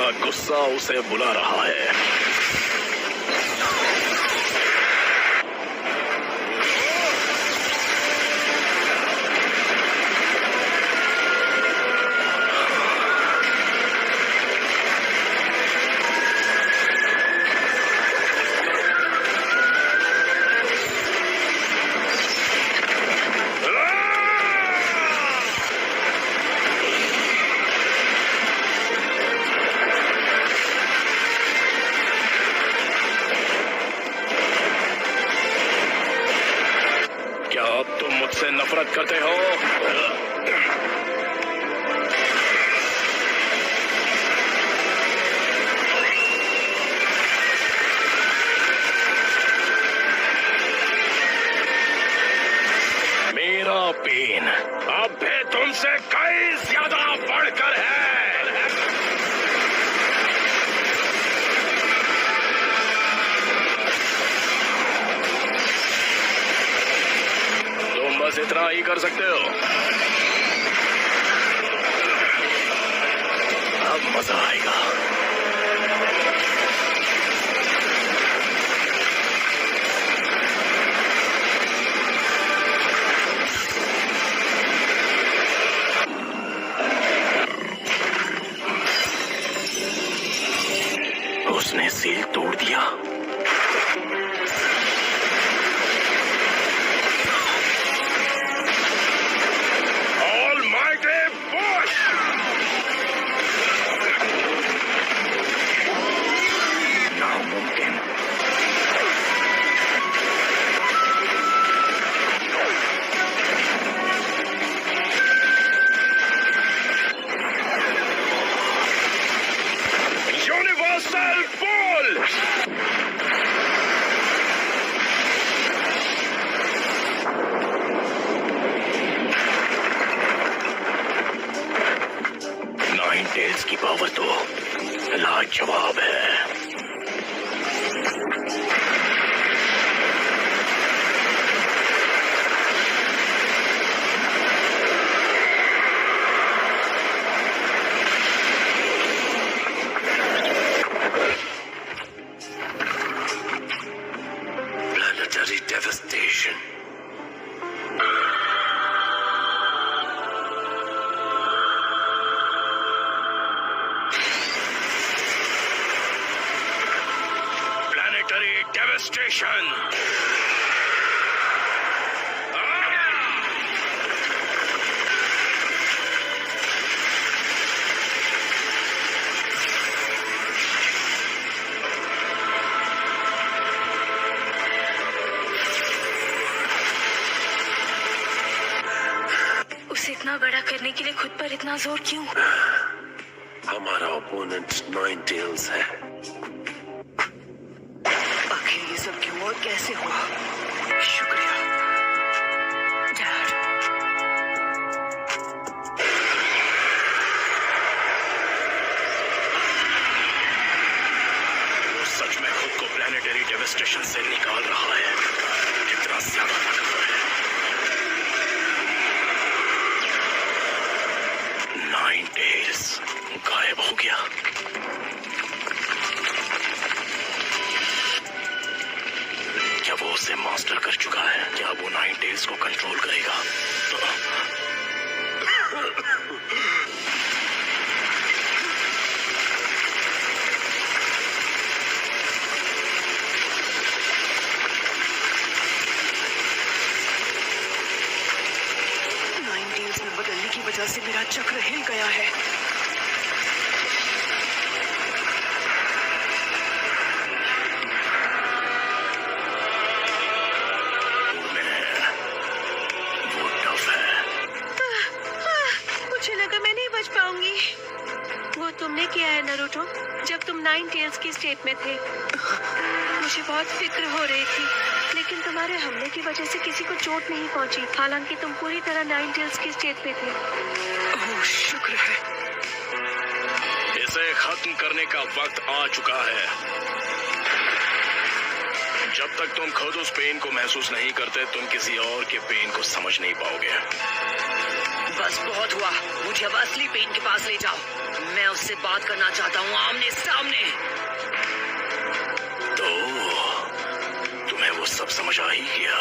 का गुस्सा उसे बुला रहा है। तुम मुझसे नफरत करते हो? मेरा पेन अब भी तुमसे कई ज्यादा बढ़कर है। बस इतना ही कर सकते हो। अब मजा आएगा। उसने सील तोड़ दिया। टेल्स की पावर तो लाजवाब है। Planetary devastation. Devastation! उसे इतना बड़ा करने के लिए खुद पर इतना जोर क्यों? हमारा ओपोनेंट नाइन टेल्स है। और कैसे हुआ? शुक्रिया डैड। वो सच में खुद को प्लैनेटरी डेवस्टेशन से निकाल रहा है। कितना ज्यादा ताकतवर है। नाइन टेल्स गायब हो गया। क्या वो उसे मास्टर कर चुका है? क्या वो नाइन टेल्स को कंट्रोल करेगा? नाइन टेल्स में बदलने की वजह से मेरा चक्र हिल गया है। वो तुमने किया है नारुतो, जब तुम नाइन टेल्स की स्टेट में थे। मुझे बहुत फिक्र हो रही थी, लेकिन तुम्हारे हमले की वजह से किसी को चोट नहीं पहुंची, हालांकि तुम पूरी तरह नाइन टेल्स की स्टेट में थे। ओह, शुक्र है। इसे खत्म करने का वक्त आ चुका है। जब तक तुम खुद उस पेन को महसूस नहीं करते, तुम किसी और के पेन को समझ नहीं पाओगे। बस बहुत हुआ, मुझे अब असली पेन के पास ले जाओ। मैं उससे बात करना चाहता हूँ आमने सामने। तो तुम्हें वो सब समझ आ ही गया।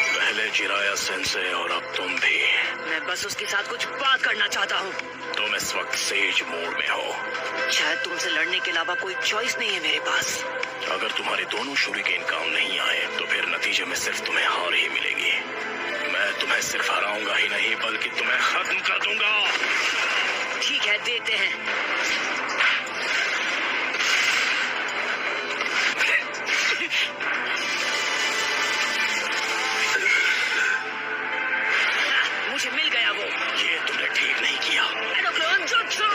पहले जिराया सेंसे और अब तुम भी। मैं बस उसके साथ कुछ बात करना चाहता हूँ। तुम इस वक्त सेज मोड में हो। शायद तुमसे लड़ने के अलावा कोई चॉइस नहीं है मेरे पास। अगर तुम्हारे दोनों शूरिकेन काम नहीं आए तो फिर नतीजे में सिर्फ तुम्हें हार ही मिलेगी। मैं तुम्हें सिर्फ हराऊंगा ही नहीं बल्कि तुम्हें खत्म कर दूंगा। ठीक है, देखते हैं। मुझे मिल गया वो। ये तुमने ठीक नहीं किया। एनोक्लोन जुत्सु।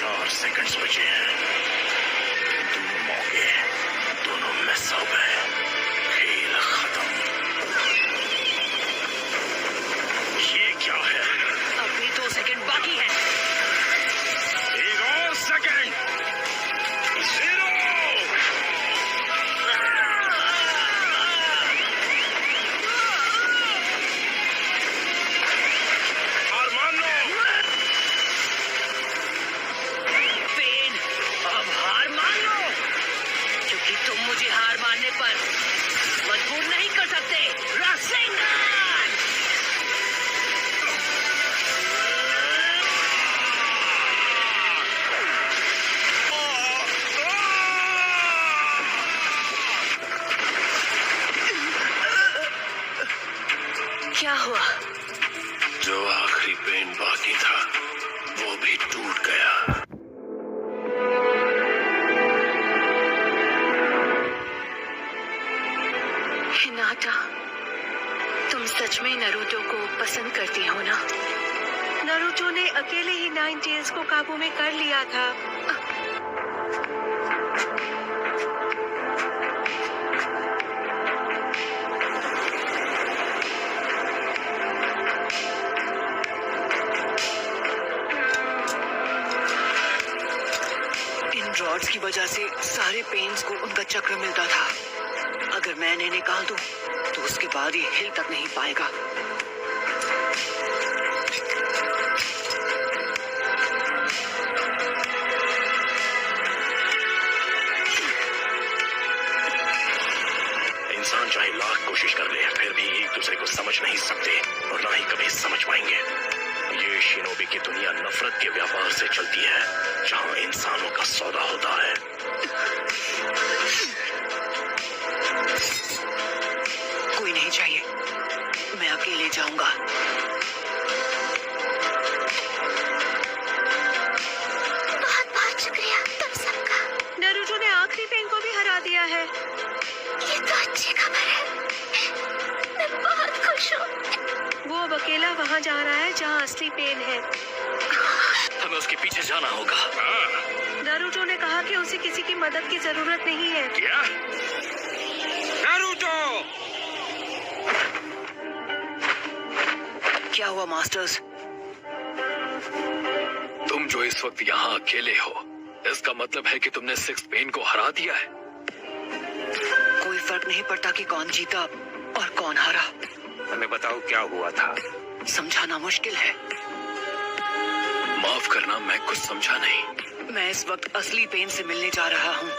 4 सेकंड्स बचे हैं। दोनों मौके दोनों मिस हो गए। खेल खत्म। ये क्या है? अभी 2 सेकंड बाकी है। एक और सेकंड। 0। हार मान लो। पेन, अब हार मान लो, क्योंकि तुम मुझे हार मानने पर मजबूर नहीं कर सकते। रासेंगान! क्या हुआ? जो आखिरी पेन बाकी था वो भी टूट गया। हिनाटा, तुम सच में नारुतो को पसंद करती हो ना? नारुतो ने अकेले ही 9 टेल्स को काबू में कर लिया था। इन रॉड्स की वजह से सारे पेन्स को उनका चक्र मिलता था। अगर मैं इन्हें निकाल दूं, तो उसके बाद ये हिल तक नहीं पाएगा। इंसान चाहे लाख कोशिश कर ले फिर भी एक दूसरे को समझ नहीं सकते और ना ही कभी समझ पाएंगे। ये शिनोबी की दुनिया नफरत के व्यापार से चलती है, जहाँ इंसानों का सौदा होता है। कोई नहीं चाहिए, मैं अकेले जाऊंगा। बहुत बहुत शुक्रिया तुम सबका। नारुतो ने आखिरी पेन को भी हरा दिया है। ये तो अच्छी खबर है। मैं बहुत खुश हूँ। वो अब अकेला वहाँ जा रहा है जहाँ असली पेन है। हमें उसके पीछे जाना होगा। नारुतो ने कहा कि उसे किसी की मदद की जरूरत नहीं है। क्या? नारुतो! क्या हुआ मास्टर्स? तुम जो इस वक्त यहाँ अकेले हो, इसका मतलब है कि तुमने 6th पेन को हरा दिया है। कोई फर्क नहीं पड़ता कि कौन जीता और कौन हारा। हमें बताओ क्या हुआ था। समझाना मुश्किल है। माफ करना, मैं कुछ समझा नहीं। मैं इस वक्त असली पेन से मिलने जा रहा हूँ,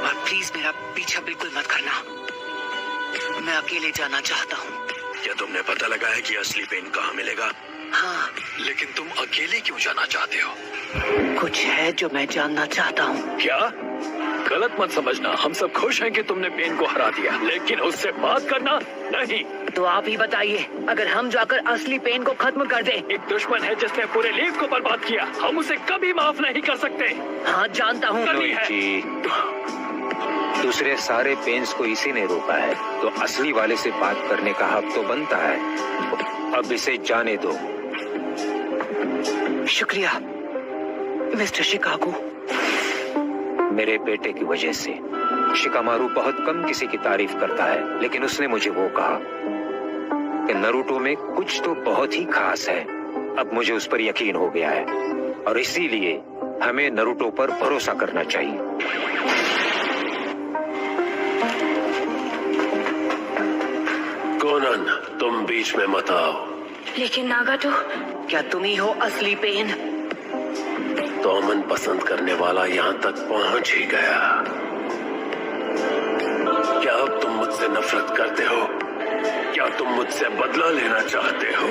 और प्लीज मेरा पीछा बिल्कुल मत करना। मैं अकेले जाना चाहता हूँ। क्या तुमने पता लगाया कि असली पेन कहाँ मिलेगा? हाँ, लेकिन तुम अकेले क्यों जाना चाहते हो? कुछ है जो मैं जानना चाहता हूँ। क्या? गलत मत समझना, हम सब खुश हैं कि तुमने पेन को हरा दिया, लेकिन उससे बात करना नहीं। तो आप ही बताइए, अगर हम जाकर असली पेन को खत्म कर दें। एक दुश्मन है जिसने पूरे लीग को बर्बाद किया, हम उसे कभी माफ नहीं कर सकते। हाँ जानता हूँ। कभी है। जी, दूसरे सारे पेन्स को इसी ने रोका है, तो असली वाले से बात करने का हक तो बनता है। अब इसे जाने दो। शुक्रिया मिस्टर शिकागो। मेरे बेटे की वजह से शिकामारू बहुत कम किसी की तारीफ करता है, लेकिन उसने मुझे वो कहा। कि नारुतो में कुछ तो बहुत ही खास है। अब मुझे उस पर यकीन हो गया है और इसीलिए हमें नारुतो पर भरोसा करना चाहिए। कोनन, तुम बीच में मत आओ। लेकिन नागाटो, क्या तुम ही हो असली पेन? तो अमन पसंद करने वाला यहाँ तक पहुँच ही गया। क्या अब तुम मुझसे नफरत करते हो? क्या तुम मुझसे बदला लेना चाहते हो?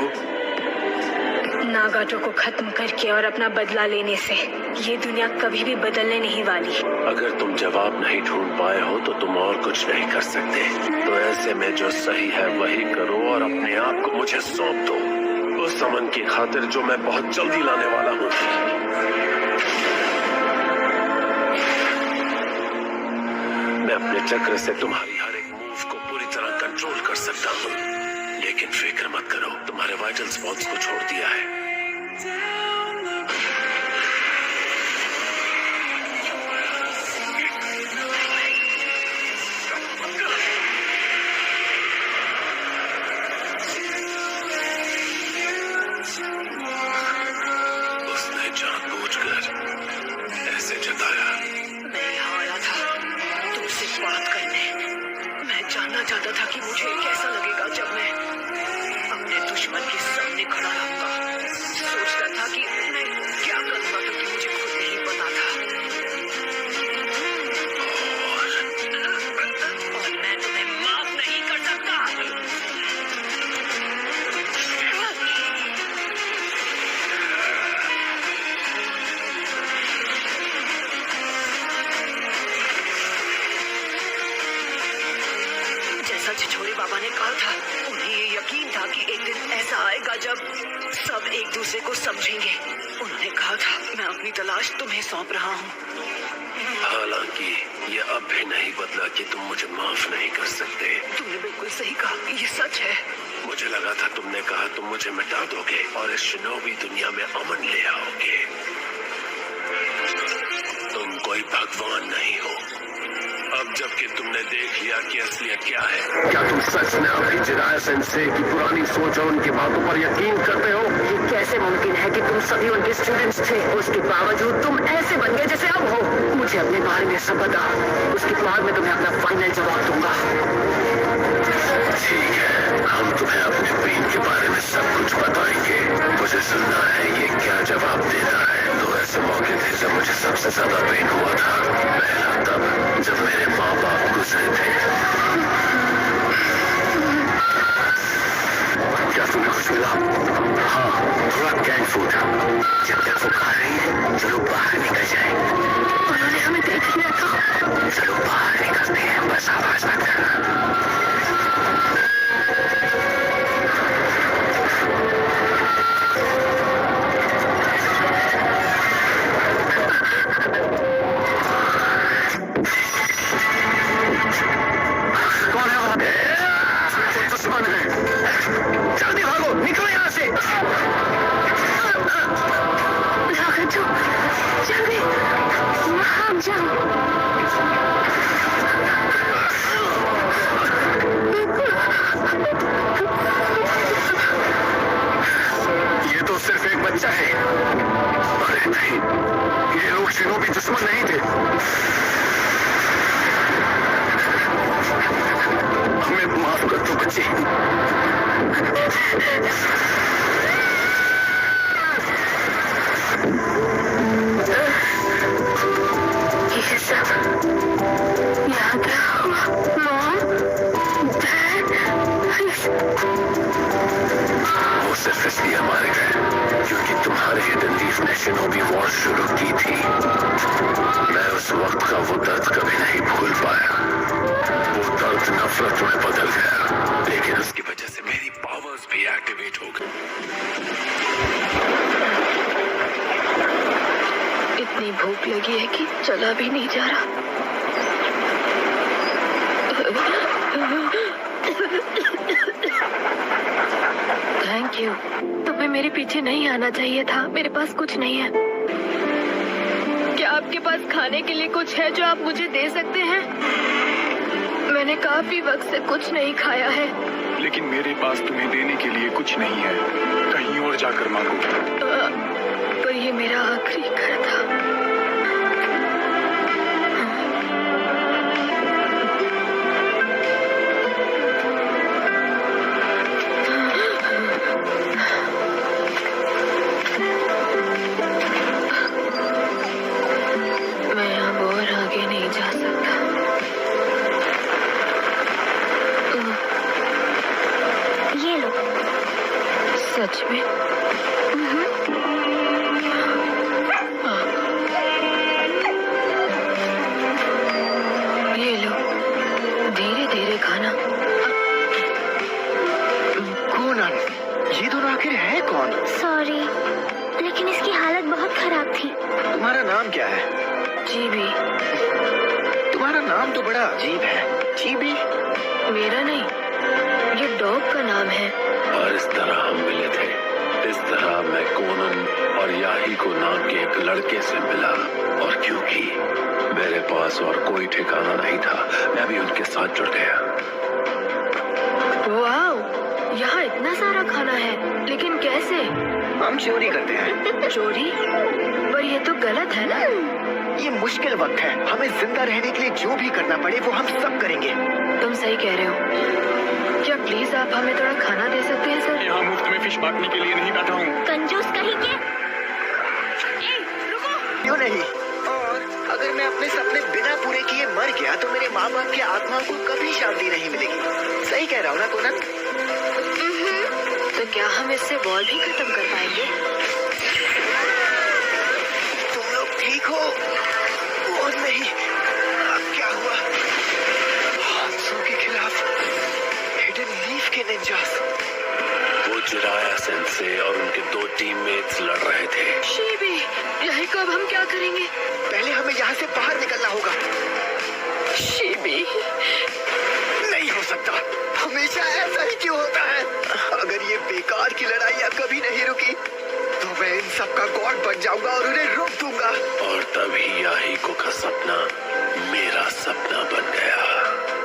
नागाटो को खत्म करके और अपना बदला लेने से ये दुनिया कभी भी बदलने नहीं वाली। अगर तुम जवाब नहीं ढूंढ पाए हो तो तुम और कुछ नहीं कर सकते। तो ऐसे में जो सही है वही करो और अपने आप को मुझे सौंप दो, उस अमन की खातिर जो मैं बहुत जल्दी लाने वाला हूँ। मैं अपने चक्र से तुम्हारी हर एक मूव को पूरी तरह कंट्रोल कर सकता हूँ, लेकिन फिक्र मत करो, तुम्हारे वाइटल स्पॉट्स को छोड़ दिया है। उसने जानबूझकर ऐसे जताया। मैं यहाँ आया था तुमसे बात करने। मैं जानना चाहता था कि मुझे कैसा लगेगा जब मैं अपने दुश्मन के सामने खड़ा रहूंगा। सोचता था कि मैं क्या करूंगा क्योंकि मुझे खुद नहीं पता था। और मैं तुम्हें माफ नहीं कर सकता। जैसा छिछोरे बाबा ने कहा था, उन्हें ये यकीन था कि एक दिन ऐसा आएगा जब सब एक दूसरे को समझेंगे। उन्होंने कहा था, मैं अपनी तलाश तुम्हें सौंप रहा हूँ। हालांकि ये अब भी नहीं बदला कि तुम मुझे माफ नहीं कर सकते। तुमने बिल्कुल सही कहा, ये सच है। मुझे लगा था तुमने कहा तुम मुझे मिटा दोगे और इस शिनोबी दुनिया में अमन ले आओगे। तुम कोई भगवान नहीं हो। अब जबकि तुमने देख लिया कि असलियत क्या है, क्या तुम सच में अभी जिराया सेंसे की पुरानी सोच और उनकी बातों पर यकीन करते हो? ये कैसे मुमकिन है कि तुम सभी उनके स्टूडेंट्स थे, उसके बावजूद तुम ऐसे बन गए जैसे अब हो? मुझे अपने बारे में सब बता, उसके बाद मैं तुम्हें अपना फाइनल जवाब दूंगा। ठीक है, हम तुम्हें अपने पेन के बारे में सब कुछ बताएंगे। मुझे सुनना है ये क्या जवाब देता है। तो ऐसे मौके थे जब मुझे सबसे ज्यादा पेन हुआ था। पहला तब जब मेरे माँ बाप गुजरे थे। क्या तुम्हें कुछ मिला? हाँ, थोड़ा कैन फूड। जब तक वो खा रही है चलो बाहर निकल जाए। उन्होंने हमें देख लिया था। चलो बाहर निकलते हैं, बस आवाज मत करना। कौन है वहां? दुश्मन है। जल्दी भागो, निकलो यहाँ से। नागाटो, जल्दी भाग जाओ। ये तो सिर्फ एक बच्चा है। अरे नहीं, ये लोग शिनोबी दुश्मन नहीं थे। हमें माफ कर दो बच्चे। ये सब यहाँ क्या हुआ? मॉम, डैड, वो सिर्फ इसलिए मारे गए क्योंकि तुम्हारे हिडन लीफ ने शिनोबी वॉर शुरू की थी। मैं उस वक्त का वो दर्द कभी नहीं भूल पाया। वो दर्द नफरत में बदल गया, लेकिन उसकी वजह से मेरी पावर्स भी एक्टिवेट हो गई। इतनी भूख लगी है कि चला भी नहीं जा रहा। Thank you. तुम्हें मेरे पीछे नहीं आना चाहिए था। मेरे पास कुछ नहीं है। क्या आपके पास खाने के लिए कुछ है जो आप मुझे दे सकते हैं? मैंने काफी वक्त से कुछ नहीं खाया है। लेकिन मेरे पास तुम्हें देने के लिए कुछ नहीं है। कहीं और जाकर मांगो। पर ये मेरा आखिरी घर था। मैं अब और आगे नहीं जा सकता। ये लो। सच में? ये लो, धीरे धीरे खाना। कोनन, ये दोनों आखिर है कौन? सॉरी, लेकिन इसकी हालत बहुत खराब थी। तुम्हारा नाम क्या है? जीबी। तुम्हारा नाम तो बड़ा अजीब है। जीबी? मेरा नहीं, ये डॉग का नाम है। और इस तरह हम मिले थे। इस तरह मैं कोनन और याही को नाम के एक लड़के से मिला, और क्योंकि मेरे पास और कोई ठिकाना नहीं था, मैं भी उनके साथ जुड़ गया। वाह, यहाँ इतना सारा खाना है, लेकिन कैसे? हम चोरी करते हैं। चोरी? पर ये तो गलत है ना? ये मुश्किल वक्त है। हमें जिंदा रहने के लिए जो भी करना पड़े वो हम सब करेंगे। तुम सही कह रहे हो। क्या प्लीज आप हमें थोड़ा खाना दे सकते हैं सर? यहाँ मुफ्त में फिश बांटने के लिए नहीं बैठा हूँ। कंजूस कहीं के। क्यों नहीं? और अगर मैं अपने सपने बिना पूरे किए मर गया तो मेरे माँ बाप की आत्मा को कभी शांति नहीं मिलेगी। सही कह रहा हूँ ना कोनन? तो क्या हम इससे वॉर भी खत्म कर पाएंगे? तुम लोग ठीक हो? और नहीं, अब क्या हुआ? हांसू के खिलाफ हिडन लीफ के निंजास। वो जिराया सेंसे और उनके 2 टीममेट्स लड़ रहे थे। शीबी, यही कब हम क्या करेंगे? पहले हमें यहाँ से बाहर निकलना होगा। शीबी, नहीं हो सकता। हमेशा ऐसा ही क्यों होता है? अगर ये बेकार की लड़ाइयाँ कभी नहीं रुकी तो मैं इन सब का गॉड बन जाऊंगा और उन्हें रोक दूंगा। और तभी याहीको का सपना मेरा सपना बन गया।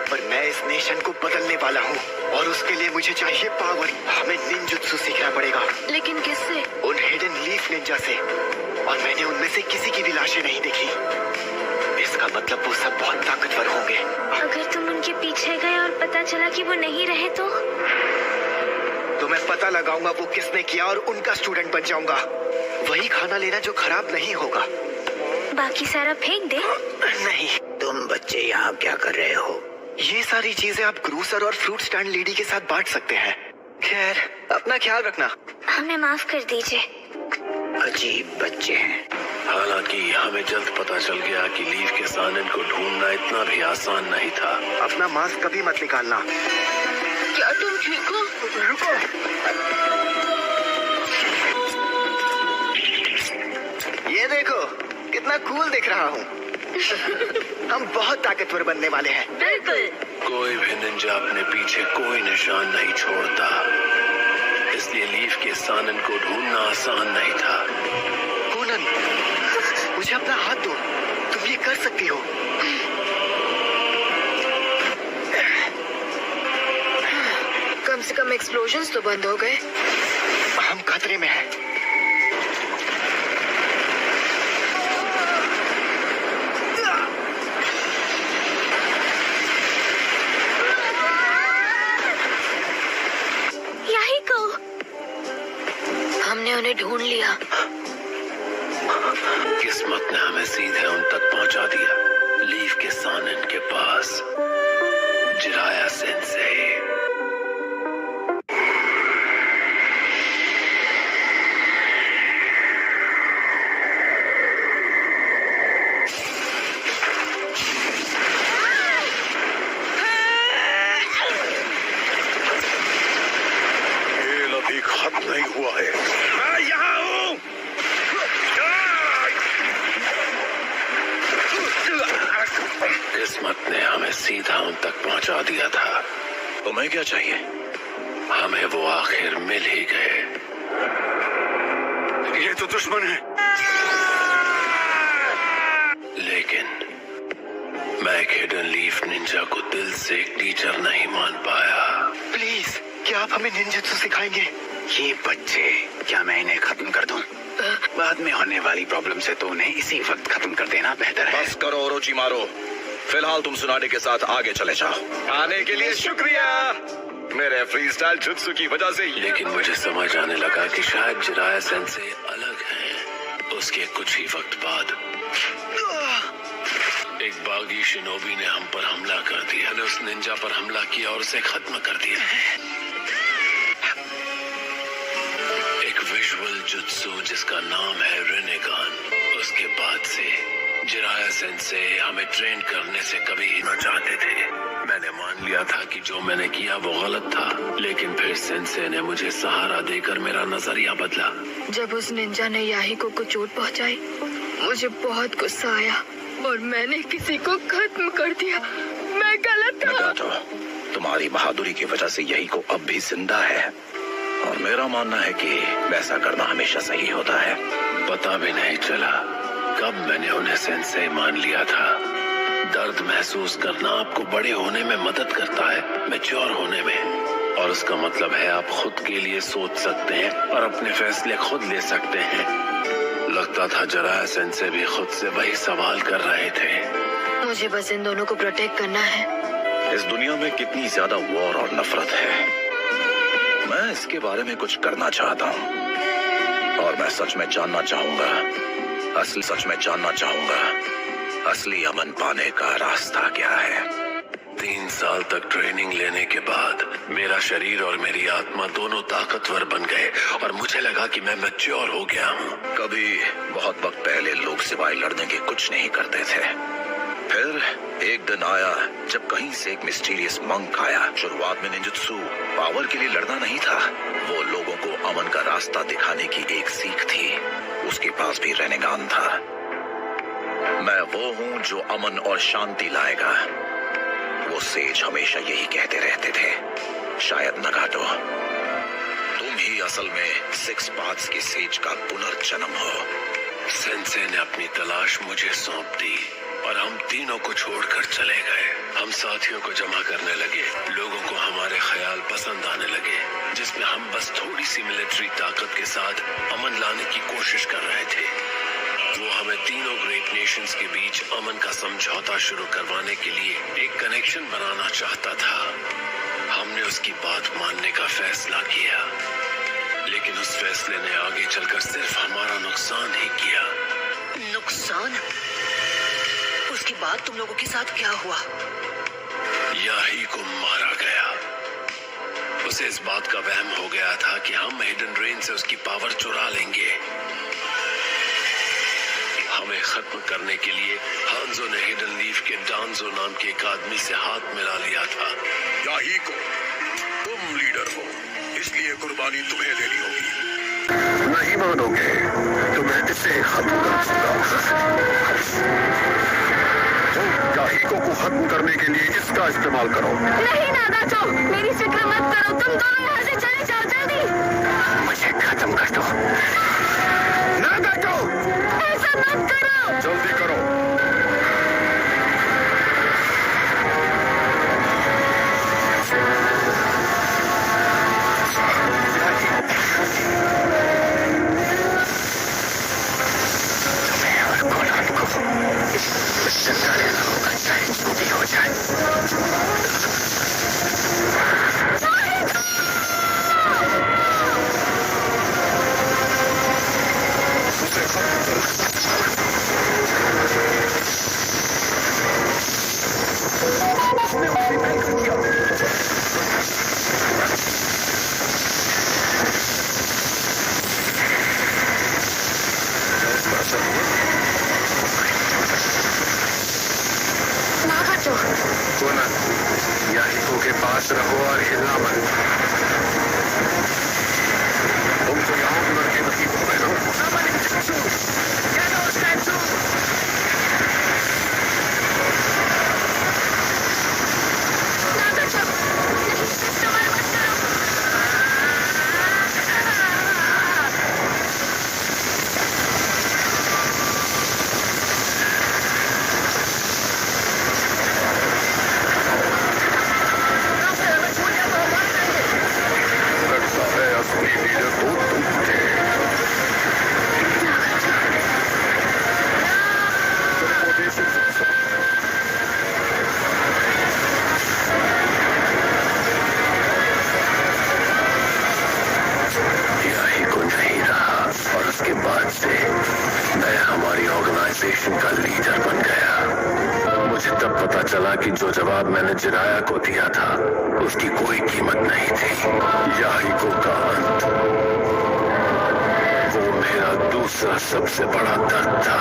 पर मैं इस नेशन को बदलने वाला हूँ और उसके लिए मुझे चाहिए पावर। हमें निंजुत्सु सीखना पड़ेगा। लेकिन किससे? उन हिडन लीफ निंजा से। और मैंने उनमें से किसी की भी लाशें नहीं देखी। इसका मतलब वो सब बहुत ताकतवर होंगे। अगर तुम उनके पीछे गए और पता चला कि वो नहीं रहे तो मैं पता लगाऊंगा वो किसने किया और उनका स्टूडेंट बन जाऊंगा। वही खाना लेना जो खराब नहीं होगा। बाकी सारा फेंक दे। नहीं। तुम बच्चे यहाँ क्या कर रहे हो? ये सारी चीजें आप ग्रूसर और फ्रूट स्टैंड लेडी के साथ बांट सकते हैं। खैर, अपना ख्याल रखना। हमें माफ कर दीजिए। अजीब बच्चे हैं। हालांकि हमें जल्द पता चल गया कि लीफ के सानन को ढूंढना इतना भी आसान नहीं था। अपना मास्क कभी मत निकालना। क्या तुम ठीक हो? रुको। ये देखो, कितना कूल दिख रहा हूँ। हम बहुत ताकतवर बनने वाले हैं। बिल्कुल। कोई भी निंजा अपने पीछे कोई निशान नहीं छोड़ता, इसलिए लीफ के सानन को ढूंढना आसान नहीं था। कोनन, मुझे अपना हाथ दो। तुम ये कर सकती हो। कम से कम एक्सप्लोजन्स तो बंद हो गए। हम खतरे में हैं। याहीको, हमने उन्हें ढूंढ लिया। किस्मत ने हमें सीधे उन तक पहुंचा दिया, लीफ के सानन के पास। Jiraiya sense. खेल अभी खत्म नहीं हुआ है। मैं यहाँ हूँ। किस्मत ने हमें सीधा उन तक पहुंचा दिया था। तुम्हें क्या चाहिए? हमें वो आखिर मिल ही गए। ये तो दुश्मन है। लेकिन मैं एक हिडन लीफ निंजा को दिल से एक टीचर नहीं मान पाया। प्लीज क्या आप हमें निंजुत्सु सिखाएंगे? ये बच्चे, क्या मैं इन्हें खत्म कर दूं? बाद में होने वाली प्रॉब्लम से तो उन्हें इसी वक्त खत्म कर देना बेहतर है। बस करो ओरोचिमारो, फिलहाल तुम सुनाने के साथ आगे चले जाओ। आने के लिए शुक्रिया मेरे फ्री स्टाइल जुत्सु की वजह से। लेकिन मुझे समझ आने लगा कि शायद जिराया सेंसे अलग है। उसके कुछ ही वक्त बाद एक बागी शिनोबी ने हम पर हमला कर दिया। ने उस निंजा पर हमला किया और उसे खत्म कर दिया। एक विजुअल जुत्सु जिसका नाम है रिनेगान। उसके बाद से जिराया सेंसे हमें ट्रेन करने से कभी न चाहते थे। मैंने मान लिया था कि जो मैंने किया वो गलत था, लेकिन फिर सेंसे ने मुझे सहारा देकर मेरा नजरिया बदला। जब उस निंजा ने याहिको को चोट पहुंचाई, मुझे बहुत गुस्सा आया और मैंने किसी को खत्म कर दिया। मैं गलत था। तुम्हारी बहादुरी की वजह से यही को अब भी जिंदा है, और मेरा मानना है कि वैसा करना हमेशा सही होता है। पता भी नहीं चला कब मैंने उन्हें सेंसे मान लिया था। दर्द महसूस करना आपको बड़े होने में मदद करता है, मैच्योर होने में, और उसका मतलब है आप खुद के लिए सोच सकते हैं और अपने फैसले खुद ले सकते हैं। लगता था जिराया सेंसे भी खुद से वही सवाल कर रहे थे। मुझे बस इन दोनों को प्रोटेक्ट करना है। इस दुनिया में कितनी ज्यादा वॉर और नफरत है। मैं इसके बारे में कुछ करना चाहता हूँ, और मैं सच में जानना चाहूंगा, असली अमन पाने का रास्ता क्या है। 3 साल तक ट्रेनिंग लेने के बाद मेरा शरीर और मेरी आत्मा दोनों ताकतवर बन गए, और मुझे लगा कि मैं मैच्योर हो गया हूँ। कभी बहुत वक्त पहले लोग सिवाय लड़ने के कुछ नहीं करते थे। फिर एक दिन आया जब कहीं से एक मिस्टीरियस मंक आया। शुरुआत में निंजुत्सु पावर के लिए लड़ना नहीं था, वो लोगों को अमन का रास्ता दिखाने की एक सीख थी। उसके पास भी रेनेगान था। मैं वो हूँ जो अमन और शांति लाएगा, वो सेज हमेशा यही कहते रहते थे। शायद नगाटो, तुम ही असल में 6 पाथ्स के सेज का पुनर्जन्म हो। सेंसे ने अपनी तलाश मुझे सौंप दी और हम तीनों को छोड़कर चले गए। हम साथियों को जमा करने लगे। लोगों को हमारे ख्याल पसंद आने लगे, जिसमें हम बस थोड़ी सी मिलिट्री ताकत के साथ अमन लाने की कोशिश कर रहे थे। वो हमें तीनों ग्रेट नेशंस के बीच अमन का समझौता शुरू करवाने के लिए एक कनेक्शन बनाना चाहता था। हमने उसकी बात मानने का फैसला किया, लेकिन उस फैसले ने आगे चलकर सिर्फ हमारा नुकसान ही किया। नुकसान? उसके बाद तुम लोगों के साथ क्या हुआ? याही को मारा गया। उसे इस बात का वहम हो गया था कि हम हिडन रेन से उसकी पावर चुरा लेंगे। हमें खत्म करने के लिए हांजो ने हिडन लीफ के डांजो नाम के एक आदमी से हाथ मिला लिया था। याही को, तुम लीडर हो, इसलिए कुर्बानी तुम्हें देनी होगी। नहीं मानोगे तो मैं इसे खत्म कर दूंगा। याहीको को खत्म करने के लिए इसका इस्तेमाल करो। नहीं नागाटो, मेरी फिक्र मत करो। तुम दोनों यहाँ से चले जाओ जल्दी। मुझे खत्म कर दो। नागाटो, ऐसा मत करो। जल्दी करो। जो भी हो जाए। चला कि जो जवाब मैंने जिराया को दिया था उसकी कोई कीमत नहीं थी। याहिको का अंत वो मेरा दूसरा सबसे बड़ा दर्द था।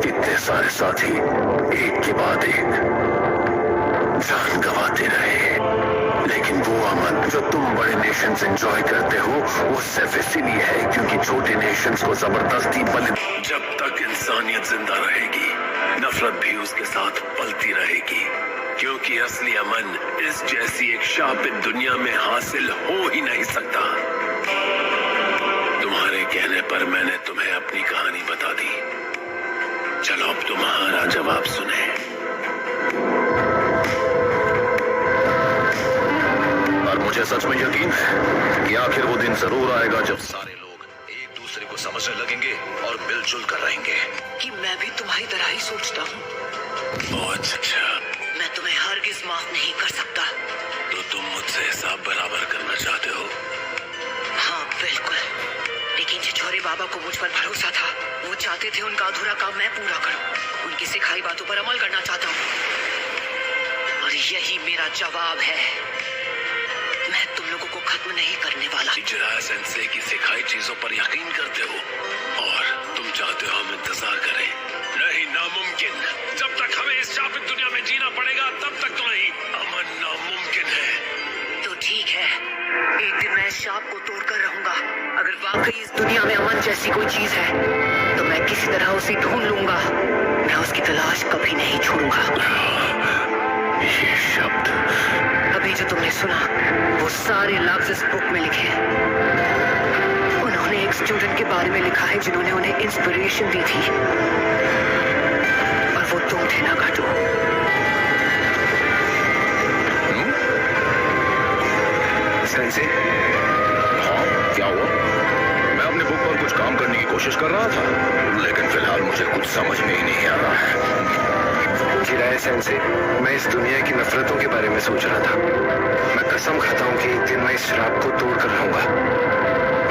इतने सारे साथी एक के बाद एक जान गंवाते रहे, लेकिन वो अमन जो तुम बड़े नेशंस एंजॉय करते हो वो सिर्फ इसीलिए है क्योंकि छोटे नेशंस को जबरदस्ती बलि। जब तक इंसानियत जिंदा रहेगी नफरत भी उसके साथ पलती रहेगी, क्योंकि असली अमन इस जैसी एक शापित दुनिया में हासिल हो ही नहीं सकता। तुम्हारे कहने पर मैंने तुम्हें अपनी कहानी बता दी। चलो अब तुम्हारा जवाब सुने। और मुझे सच में यकीन है कि आखिर वो दिन जरूर आएगा जब सारे लोग एक दूसरे को समझने लगेंगे और मिलजुल कर रहेंगे। कि मैं भी तुम्हारी तरह ही सोचता हूँ। बहुत अच्छा। मैं तुम्हें हरगिज माफ नहीं कर सकता। तो तुम मुझसे हिसाब बराबर करना चाहते हो? हाँ बिल्कुल, लेकिन छिछोरे बाबा को मुझ पर भरोसा था। वो चाहते थे उनका अधूरा काम मैं पूरा करूं। उनकी सिखाई बातों पर अमल करना चाहता हूँ और यही मेरा जवाब है। मैं तुम लोगों को खत्म नहीं करने वाला। जिराया सेंसे की सिखाई चीजों पर यकीन करते हो और तुम चाहते हो हम इंतजार करें? नहीं, नामुमकिन। जब तक हमें इस शापित दुनिया में जीना पड़ेगा तब तक तो नहीं। अमन नामुमकिन है। तो ठीक है, एक दिन मैं इस शाप को तोड़कर रहूंगा। अगर वाकई इस दुनिया में अमन जैसी कोई चीज है तो मैं किसी तरह उसे ढूंढ लूंगा। मैं उसकी तलाश कभी नहीं छोड़ूंगा। ये शब्द अभी जो तुमने सुना वो सारे लफ्ज इस बुक में लिखे हैं। उन्होंने एक स्टूडेंट के बारे में लिखा है जिन्होंने उन्हें इंस्पिरेशन दी थी, और वो तुम थे ना घाटू। सेंसे? हाँ, क्या हुआ? मैं अपने बुक पर कुछ काम करने की कोशिश कर रहा था, लेकिन फिलहाल मुझे कुछ समझ में ही नहीं आ रहा है। जिराया सेंसे, मैं इस दुनिया की नफरतों के बारे में सोच रहा था। मैं कसम खाता हूँ कि एक दिन मैं इस श्राप को तोड़ कर रहूंगा।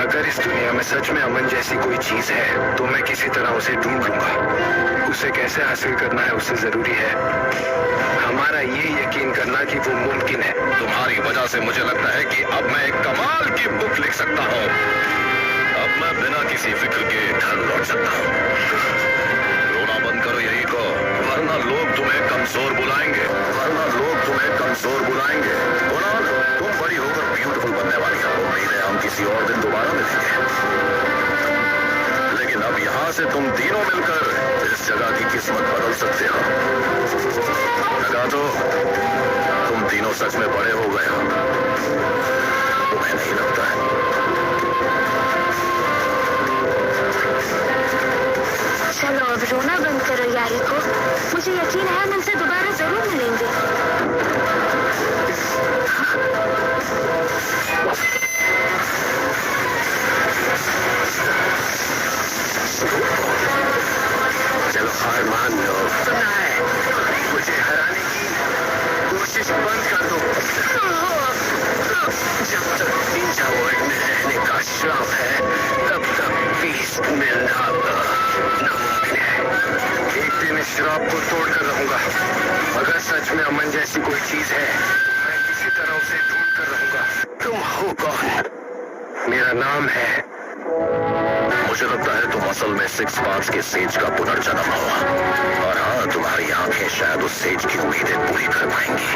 अगर इस दुनिया में सच में अमन जैसी कोई चीज है तो मैं किसी तरह उसे ढूंढ लूंगा। उसे कैसे हासिल करना है उससे जरूरी है हमारा ये यकीन करना कि वो मुमकिन है। तुम्हारी वजह से मुझे लगता है कि अब मैं एक कमाल की बुक लिख सकता हूँ। अब मैं बिना किसी फिक्र के घर लौट सकता हूँ। रोना बंद करो यही को, वरना लोग तुम्हें कमजोर बुलाएंगे। कुणाल, तुम बड़ी होकर ब्यूटीफुल बनने वाली हो। उम्मीद है हम किसी और दिन दोबारा मिलेंगे। लेकिन अब यहाँ से तुम तीनों मिलकर इस जगह की किस्मत बदल सकते हो। लगा तो तुम तीनों सच में बड़े हो गए हो, तुम्हें नहीं लगता है? चलो अब रोना बंद करो याहिको। मुझे यकीन है हम इनसे दोबारा जरूर मिलेंगे। चलो हार मान लो। सुना है, मुझे हराने की कोशिश बंद कर दो। जब तक निंजा वर्ल्ड में रहने का श्राप है तब तक पीस मिलना नामुमकिन है। एक दिन इस श्राप को तोड़ कर रहूंगा। अगर सच में अमन जैसी कोई चीज है मैं किसी तरह उसे ढूंढ कर रहूंगा। तुम हो कौन? मेरा नाम है। मुझे लगता है तुम असल में सिक्स पार्ट्स के सेज का पुनर्जन्म हुआ। और हाँ, तुम्हारी आंखें शायद उस सेज की उम्मीदें पूरी कर पाएंगी।